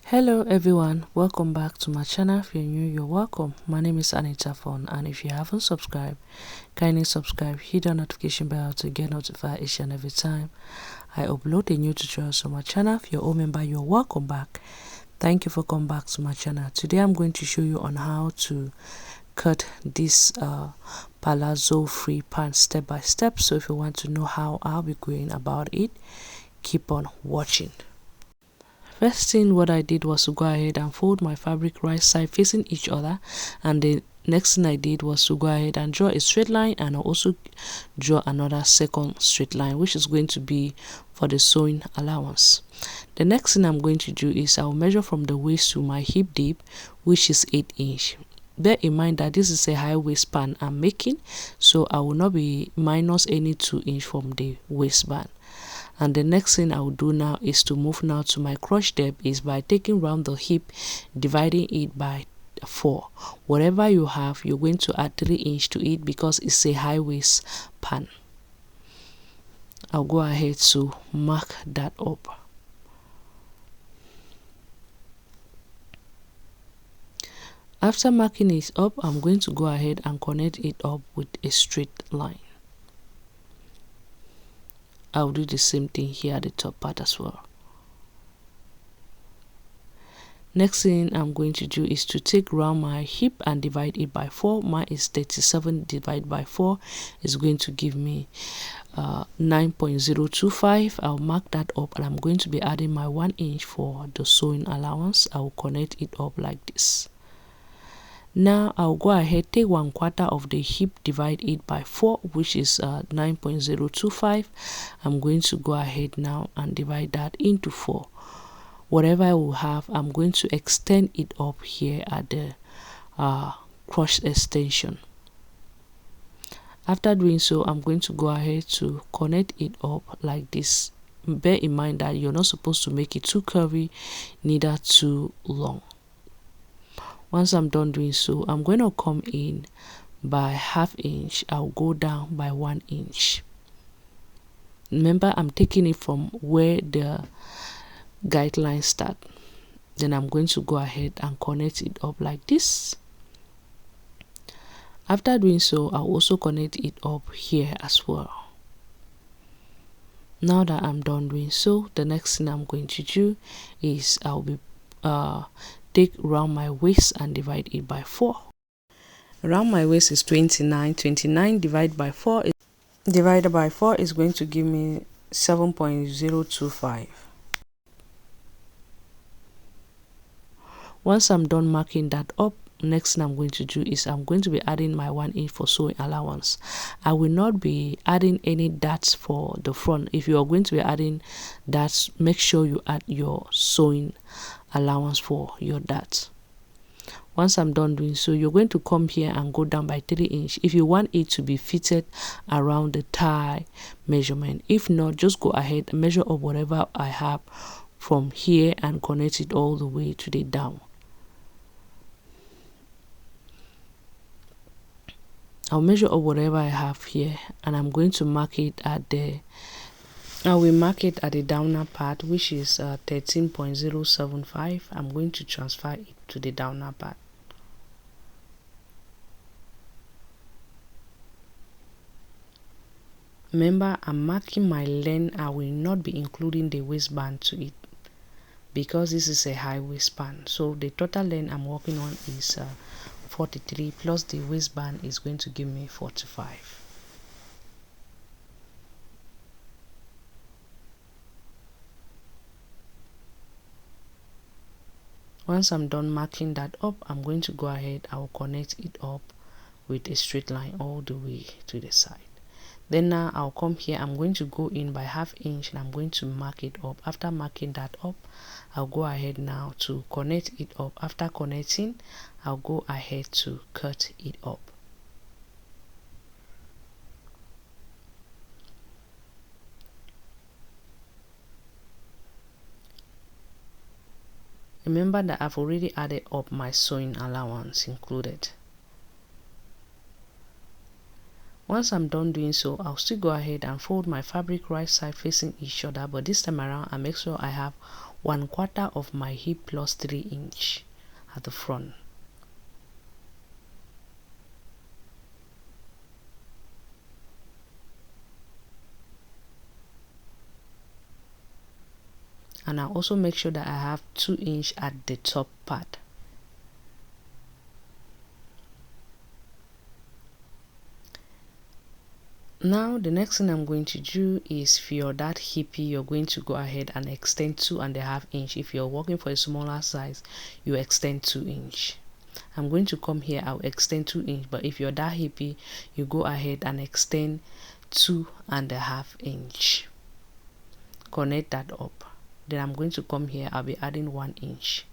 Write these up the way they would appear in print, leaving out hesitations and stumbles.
Hello everyone, welcome back to my channel. If you're new, you're welcome. My name is Anita Fon, and if you haven't subscribed, kindly subscribe, hit the notification bell to get notified each and every time I upload a new tutorial on my channel. If you're a member, you're welcome back. Thank you for coming back to my channel. Today I'm going to show you on how to cut this palazzo free pants step by step. So if you want to know how I'll be going about it, keep on watching. First thing what I did was to go ahead and fold my fabric right side facing each other, and the next thing I did was to go ahead and draw a straight line, and I also draw another second straight line, which is going to be for the sewing allowance. The next thing I'm going to do is I'll measure from the waist to my hip deep, which is 8 inch. Bear in mind that this is a high waistband I'm making, so I will not be minus any 2 inch from the waistband. And the next thing I will do now is to move now to my crotch depth is by taking round the hip, dividing it by 4. Whatever you have, you're going to add 3 inch to it because it's a high waist pan. I'll go ahead to mark that up. After marking it up, I'm going to go ahead and connect it up with a straight line. I'll do the same thing here at the top part as well. Next thing I'm going to do is to take round my hip and divide it by 4. Mine is 37 divided by 4 is going to give me 9.025. I'll mark that up, and I'm going to be adding my 1 inch for the sewing allowance. I will connect it up like this. Now I'll go ahead, take 1/4 of the hip, divide it by 4, which is 9.025. I'm going to go ahead now and divide that into 4. Whatever I will have, I'm going to extend it up here at the crotch extension. After doing so, I'm going to go ahead to connect it up like this. Bear in mind that you're not supposed to make it too curvy, neither too long. Once I'm done doing so, I'm going to come in by 1/2 inch. I'll go down by 1 inch. Remember, I'm taking it from where the guidelines start. Then I'm going to go ahead and connect it up like this. After doing so, I'll also connect it up here as well. Now that I'm done doing so, the next thing I'm going to do is I'll be take round my waist and divide it by 4. Around my waist is 29. 29 divided by 4 is going to give me 7.025. Once I'm done marking that up, next thing I'm going to do is I'm going to be adding my 1 inch for sewing allowance. I will not be adding any darts for the front. If you are going to be adding darts, make sure you add your sewing allowance for your darts. Once I'm done doing so, you're going to come here and go down by 3 inch if you want it to be fitted around the thigh measurement. If not, just go ahead and measure up whatever I have from here and connect it all the way to the down. I'll measure up whatever I have here, and I'm going to mark it at the I will mark it at the downer part, which is 13.075. I'm going to transfer it to the downer part. Remember, I'm marking my length. I will not be including the waistband to it because this is a high waistband. So the total length I'm working on is 43 plus the waistband is going to give me 45. Once I'm done marking that up, I'm going to go ahead, I will connect it up with a straight line all the way to the side. Then now I'll come here, I'm going to go in by 1/2 inch, and I'm going to mark it up. After marking that up, I'll go ahead now to connect it up. After connecting, I'll go ahead to cut it up. Remember that I've already added up my sewing allowance included. Once I'm done doing so, I'll still go ahead and fold my fabric right side facing each other, but this time around I make sure I have 1/4 of my hip plus 3 inch at the front. And I also make sure that I have 2 inch at the top part. Now the next thing I'm going to do is for that hippie, you're going to go ahead and extend 2.5 inch. If you're working for a smaller size, you extend 2 inch. I'm going to come here, I'll extend 2 inch, but if you're that hippie, you go ahead and extend 2.5 inch. Connect that up. Then I'm going to come here, I'll be adding 1 inch.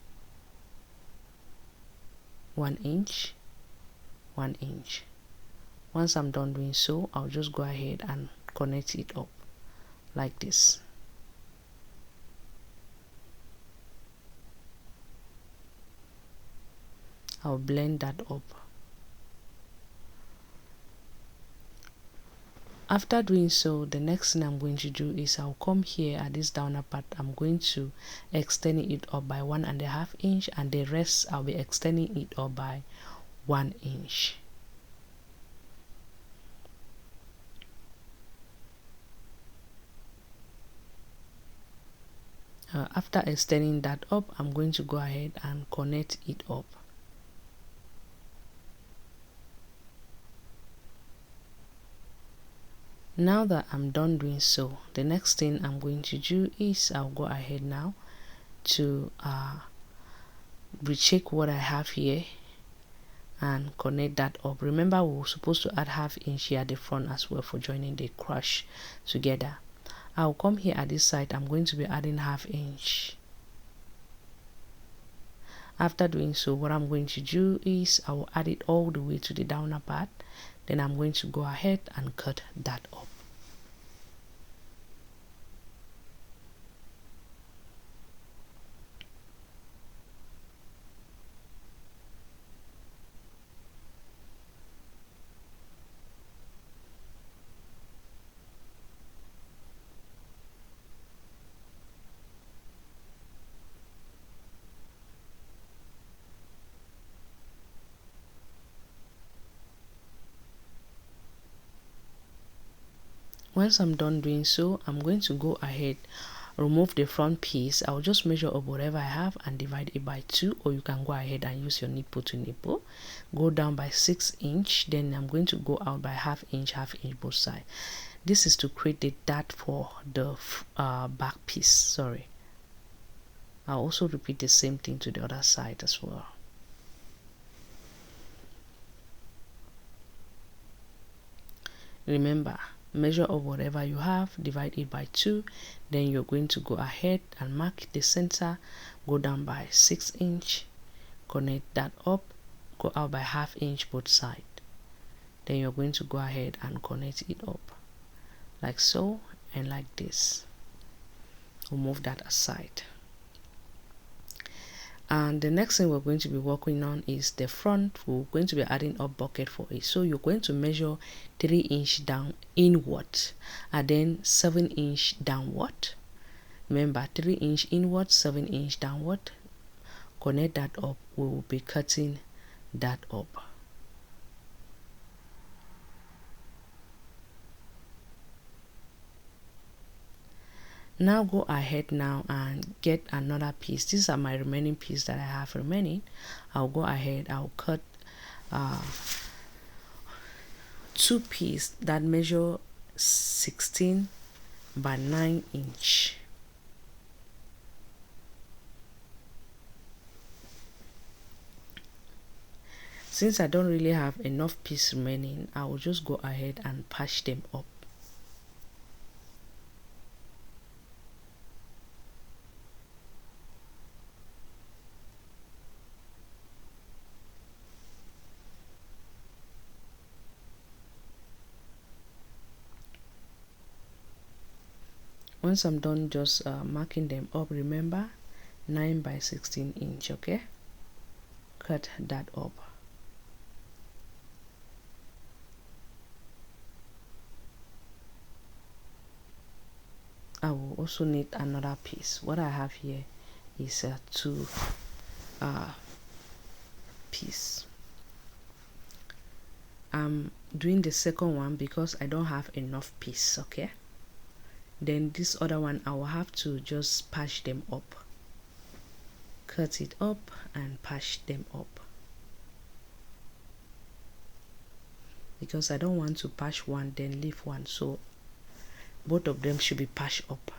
1 inch, 1 inch. Once I'm done doing so, I'll just go ahead and connect it up like this. I'll blend that up. After doing so, the next thing I'm going to do is I'll come here at this downer part. I'm going to extend it up by 1.5 inch, and the rest I'll be extending it up by 1 inch. After extending that up, I'm going to go ahead and connect it up. Now that I'm done doing so, the next thing I'm going to do is I'll go ahead now to recheck what I have here and connect that up. Remember, we were supposed to add 1/2 inch here at the front as well for joining the crush together. I'll come here at this side. I'm going to be adding 1/2 inch. After doing so, what I'm going to do is I will add it all the way to the downer part. Then I'm going to go ahead and cut that up. Once I'm done doing so, I'm going to go ahead, remove the front piece. I'll just measure up whatever I have and divide it by 2, or you can go ahead and use your nipple to nipple. Go down by 6 inch, then I'm going to go out by 1/2 inch, 1/2 inch both sides. This is to create the dart for the back piece. Sorry. I'll also repeat the same thing to the other side as well. Remember, measure up whatever you have, divide it by 2, then you're going to go ahead and mark the center, go down by 6 inch, connect that up, go out by 1/2 inch both sides. Then you're going to go ahead and connect it up like so and like this. We'll move that aside. And the next thing we're going to be working on is the front. We're going to be adding a bucket for it. So you're going to measure 3 inch down inward and then 7 inch downward. Remember, 3 inch inward, 7 inch downward. Connect that up. We will be cutting that up. Now go ahead now and get another piece. These are my remaining pieces that I have remaining. I'll go ahead, I'll cut 2 pieces that measure 16 by 9 inch. Since I don't really have enough piece remaining, I will just go ahead and patch them up. Once I'm done just marking them up, remember 9 by 16 inch, okay? Cut that up. I will also need another piece. What I have here is a 2 piece. I'm doing the second one because I don't have enough piece. Okay, then this other one I will have to just patch them up, cut it up and patch them up, because I don't want to patch one then leave one, so both of them should be patched up.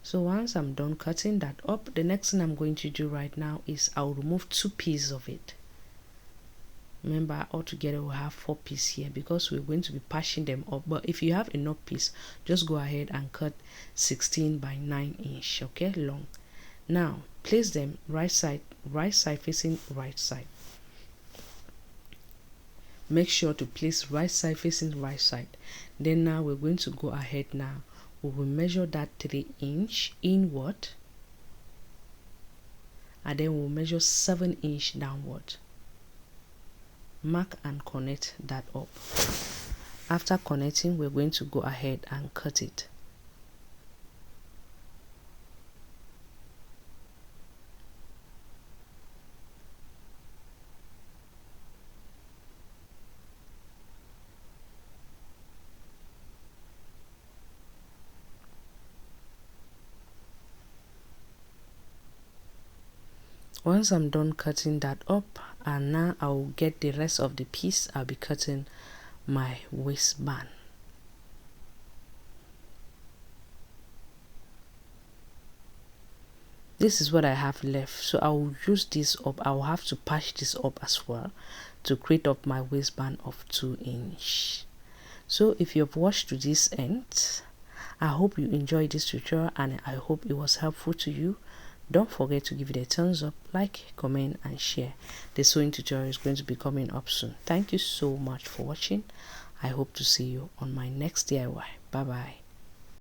So once I'm done cutting that up, the next thing I'm going to do right now is I'll remove 2 pieces of it. Remember, altogether we'll have 4 pieces here because we're going to be patching them up. But if you have enough piece, just go ahead and cut 16 by 9 inch, okay, long. Now place them right side facing right side. Make sure to place right side facing right side. Then now we're going to go ahead now. We will measure that 3 inch inward, and then we'll measure 7 inch downward. Mark and connect that up. After connecting, we're going to go ahead and cut it. Once I'm done cutting that up, and now I'll get the rest of the piece, I'll be cutting my waistband. This is what I have left, so I will use this up. I will have to patch this up as well to create up my waistband of 2 inch. So if you've watched to this end, I hope you enjoyed this tutorial and I hope it was helpful to you. Don't forget to give it a thumbs up, like, comment and share. The sewing tutorial is going to be coming up soon. Thank you so much for watching. I hope to see you on my next DIY. Bye bye.